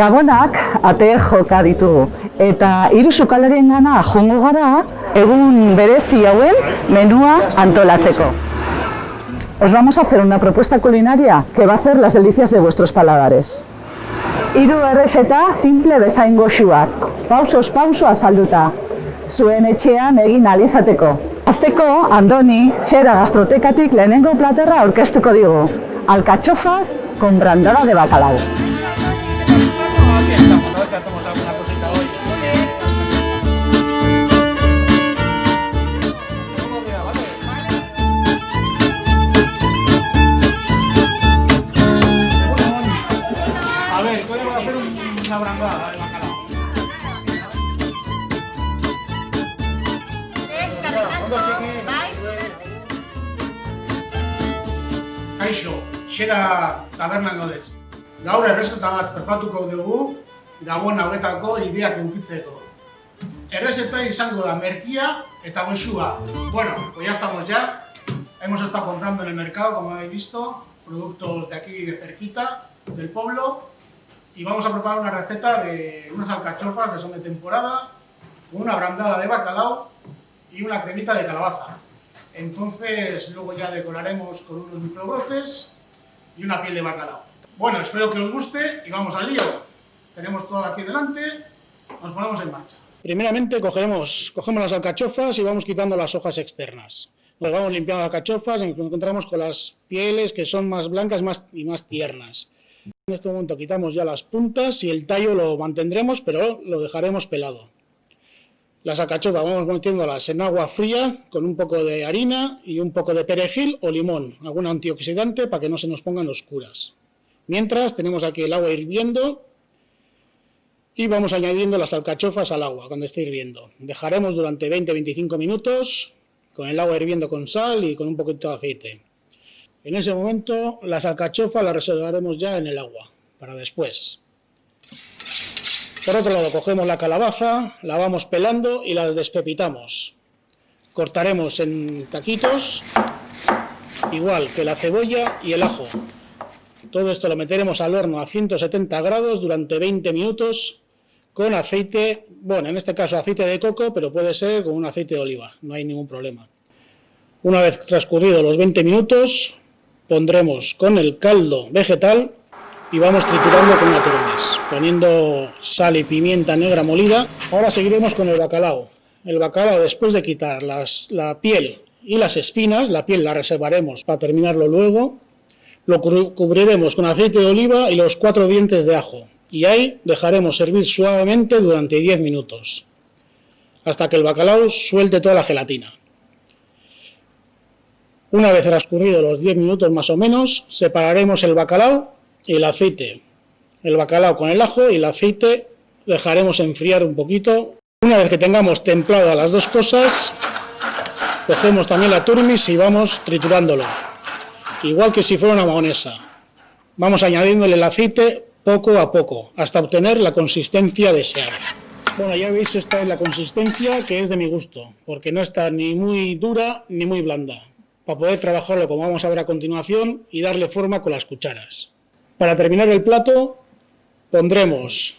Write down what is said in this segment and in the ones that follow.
Gabonak ate joka ditugu eta hiru sukalariengana joango gara egun berezi hauen menua antolatzeko. Os vamos a hacer una propuesta culinaria que va a hacer las delicias de vuestros paladares. Hiru errezeta simple bezain goxuak, pausoz pauso azalduta, zuen etxean egin ahal izateko. Hasteko, Andoni, Xera Gastrotekatik lehenengo platerra aurkeztuko digu, alcachofas con brandada de bacalao. A ver, podemos hacer una brandada de bacalao. Kaixo, Xera tabernan gaudez. Gaur errezeta bat prepatuko dugu Gabon hauetako ideak edukitzeko. Errezeta izango da merkia eta goxua. Bueno, pues ya estamos ya. Hemos estado comprando en el mercado, como habéis visto, productos de aquí de cerquita, del pueblo. Y vamos a preparar una receta de unas alcachofas que son de temporada, con una brandada de bacalao y una cremita de calabaza. Entonces luego ya decoraremos con unos microbrotes y una piel de bacalao. Bueno, espero que os guste y vamos al lío. Tenemos todo aquí delante, nos ponemos en marcha. Primeramente cogemos las alcachofas y vamos quitando las hojas externas. Nos vamos limpiando las alcachofas y nos encontramos con las pieles que son más blancas y más tiernas. En este momento quitamos ya las puntas y el tallo lo mantendremos, pero lo dejaremos pelado. Las alcachofas vamos metiéndolas en agua fría con un poco de harina y un poco de perejil o limón, algún antioxidante para que no se nos pongan oscuras. Mientras tenemos aquí el agua hirviendo y vamos añadiendo las alcachofas al agua cuando esté hirviendo. Dejaremos durante 20-25 minutos con el agua hirviendo con sal y con un poquito de aceite. En ese momento las alcachofas las reservaremos ya en el agua para después. Por otro lado, cogemos la calabaza, la vamos pelando y la despepitamos. Cortaremos en taquitos, igual que la cebolla y el ajo. Todo esto lo meteremos al horno a 170 grados durante 20 minutos con aceite, bueno, en este caso aceite de coco, pero puede ser con un aceite de oliva, no hay ningún problema. Una vez transcurridos los 20 minutos, pondremos con el caldo vegetal y vamos triturando con una turmis, poniendo sal y pimienta negra molida. Ahora seguiremos con el bacalao. El bacalao, después de quitar la piel y las espinas, la piel la reservaremos para terminarlo luego, lo cubriremos con aceite de oliva y los 4 dientes de ajo. Y ahí dejaremos servir suavemente durante 10 minutos, hasta que el bacalao suelte toda la gelatina. Una vez transcurridos los 10 minutos más o menos, separaremos el bacalao y el aceite. El bacalao con el ajo y el aceite dejaremos enfriar un poquito. Una vez que tengamos templadas las dos cosas, cogemos también la turmis y vamos triturándolo, igual que si fuera una mahonesa. Vamos añadiéndole el aceite poco a poco, hasta obtener la consistencia deseada. Bueno, ya veis, esta es la consistencia que es de mi gusto, porque no está ni muy dura ni muy blanda, para poder trabajarlo como vamos a ver a continuación y darle forma con las cucharas. Para terminar el plato pondremos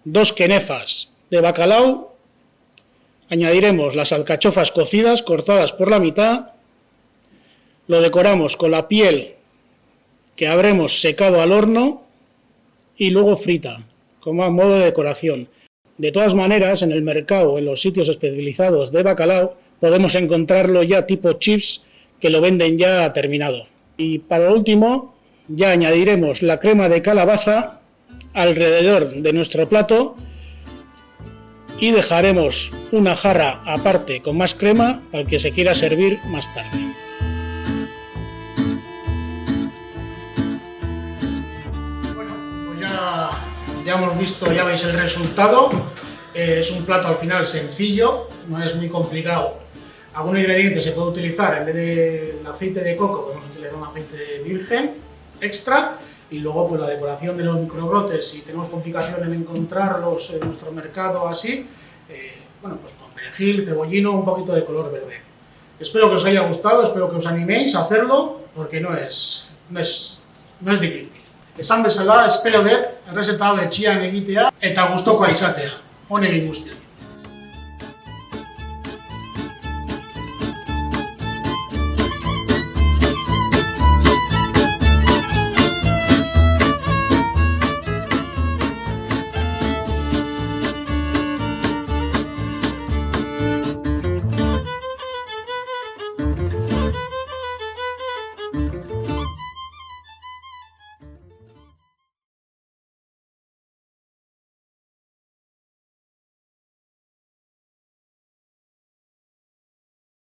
2 quenefas de bacalao, añadiremos las alcachofas cocidas cortadas por la mitad, lo decoramos con la piel que habremos secado al horno y luego frita, como a modo de decoración. De todas maneras, en el mercado, en los sitios especializados de bacalao, podemos encontrarlo ya tipo chips que lo venden ya terminado. Y para último, ya añadiremos la crema de calabaza alrededor de nuestro plato y dejaremos una jarra aparte con más crema para el que se quiera servir más tarde. Ya hemos visto, ya veis el resultado. Es un plato al final sencillo, no es muy complicado. Algún ingrediente se puede utilizar, en vez del aceite de coco podemos utilizar un aceite virgen extra, y luego pues la decoración de los microbrotes, si tenemos complicación en encontrarlos en nuestro mercado así, bueno, pues con perejil, cebollino, un poquito de color verde. Espero que os haya gustado, espero que os animéis a hacerlo, porque no es difícil. Esan bezala, espero dut, errezeta hau etxean egitea eta gustokoa izatea. Honekin guztiak.